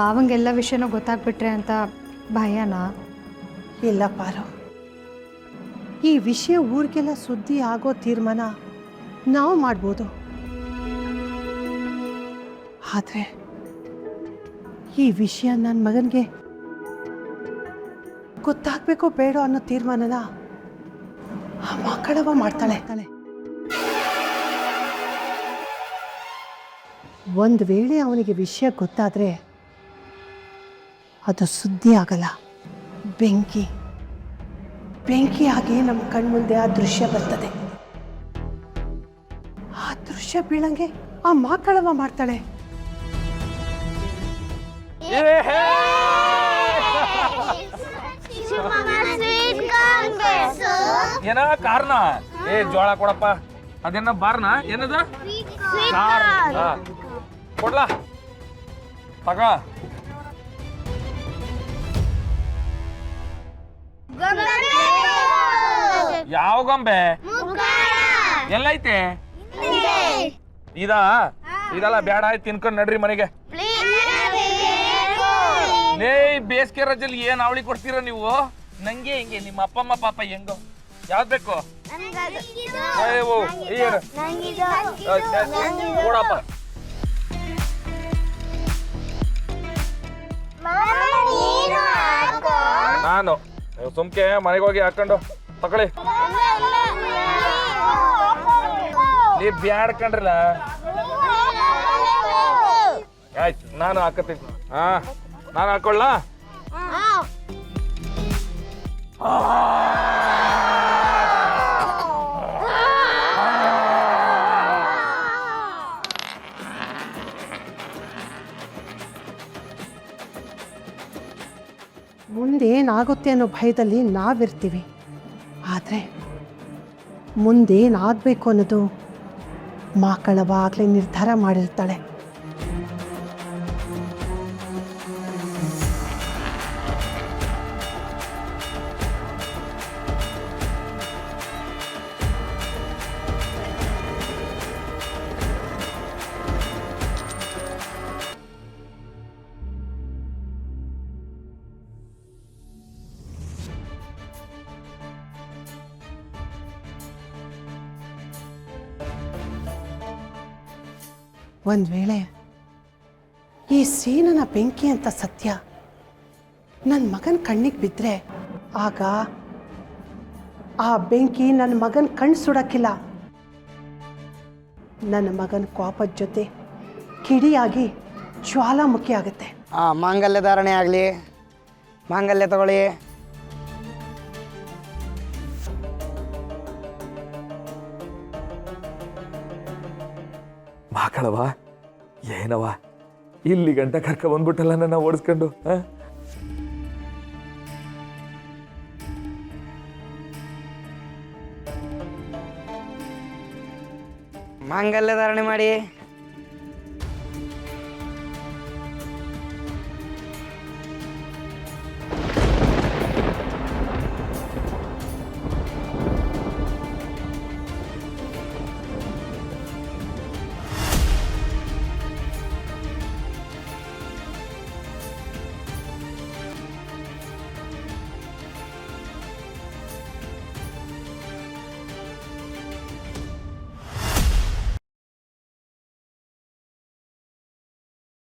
ಮಾವಂಗೆಲ್ಲ ವಿಷಯನೂ ಗೊತ್ತಾಗ್ಬಿಟ್ರೆ ಅಂತ ಭಯನಾ? ಇಲ್ಲ ಪಾರು, ಈ ವಿಷಯ ಊರಿಗೆಲ್ಲ ಸುದ್ದಿ ಆಗೋ ತೀರ್ಮಾನ ನಾವು ಮಾಡ್ಬೋದು. ಆದರೆ ಈ ವಿಷಯ ನನ್ನ ಮಗನಿಗೆ ಗೊತ್ತಾಗಬೇಕೋ ಬೇಡೋ ಅನ್ನೋ ತೀರ್ಮಾನನ ಆ ಮಕ್ಕಳವ ಮಾಡ್ತಾಳೆ. ಒಂದು ವೇಳೆ ಅವನಿಗೆ ವಿಷಯ ಗೊತ್ತಾದರೆ ಅದು ಸುದ್ದಿ ಆಗಲ್ಲ, ಬೆಂಕಿ ಬೆಂಕಿಯಾಗಿ ನಮ್ಮ ಕಣ್ಮುಂದೆ ಆ ದೃಶ್ಯ ಬರ್ತದೆ. ಆ ದೃಶ್ಯ ಬೀಳಂಗೆ ಆ ಮಕ್ಕಳವ ಮಾಡ್ತಾಳೆ. ಏನ ಕಾರ್ನ ಜೋಳ ಕೊಡಪ್ಪ, ಅದೇನ ಬಾರ್ನ ಏನದ ಕೊಡ್ಲಾ ತಗ. ಯಾವ ಗೊಂಬೆ ಎಲ್ಲೈತೆ? ಇದಲ್ಲ ಬ್ಯಾಡ ಆಯ್ತು, ತಿನ್ಕೊಂಡ್ ನಡ್ರಿ ಮನೆಗೆ. ಲೇ ಬೇಸಿಗೆ ರಜಲ್ಲಿ ಏನ್ ಅವಳಿ ಕೊಡ್ತೀರ ನೀವು? ನಂಗೆ ಹೆಂಗೆ ನಿಮ್ಮ ಅಪ್ಪ ಅಮ್ಮ ಪಾಪ ಹೆಂಗೋ? ಯಾವ್ದು ಬೇಕು ಕೊಡಪ್ಪ. ನಾನು ಸುಮ್ಕೆ ಮನೆಗೆ ಹೋಗಿ ಹಾಕೊಂಡು ತಗೊಳ್ಳಿ. ನೀ ಬ್ಯಾಡ್ಕಂಡ್ರಲ್ಲ, ಆಯ್ತು ನಾನು ಹಾಕತ್ತೀನಿ. ನಾನು ಹಾಕೊಳ್ಳ. ಮುಂದೇನಾಗುತ್ತೆ ಅನ್ನೋ ಭಯದಲ್ಲಿ ನಾವಿರ್ತೀವಿ, ಆದರೆ ಮುಂದೇನಾಗಬೇಕು ಅನ್ನೋದು ಮಕ್ಕಳವಾಗಲೇ ನಿರ್ಧಾರ ಮಾಡಿರ್ತಾಳೆ. ಒಂದು ವೇಳೆ ಈ ಸೀನನ ಬೆಂಕಿ ಅಂತ ಸತ್ಯ ನನ್ನ ಮಗನ ಕಣ್ಣಿಗೆ ಬಿದ್ದರೆ, ಆಗ ಆ ಬೆಂಕಿ ನನ್ನ ಮಗನ ಕಣ್ಣು ಸುಡಕ್ಕಿಲ್ಲ, ನನ್ನ ಮಗನ ಕೋಪದ ಜೊತೆ ಕಿಡಿಯಾಗಿ ಜ್ವಾಲಾಮುಖಿ ಆಗುತ್ತೆ. ಮಾಂಗಲ್ಯ ಧಾರಣೆ ಆಗಲಿ, ಮಾಂಗಲ್ಯ ತಗೊಳ್ಳಿ. ಮಾಕಳವ ಏನವ ಇಲ್ಲಿ ಗಂಟ ಕರ್ಕ ಬಂದ್ಬಿಟ್ಟಲ್ಲ ನನ್ನ ಓಡಿಸ್ಕೊಂಡು. ಮಾಂಗಲ್ಯ ಧಾರಣೆ ಮಾಡಿ.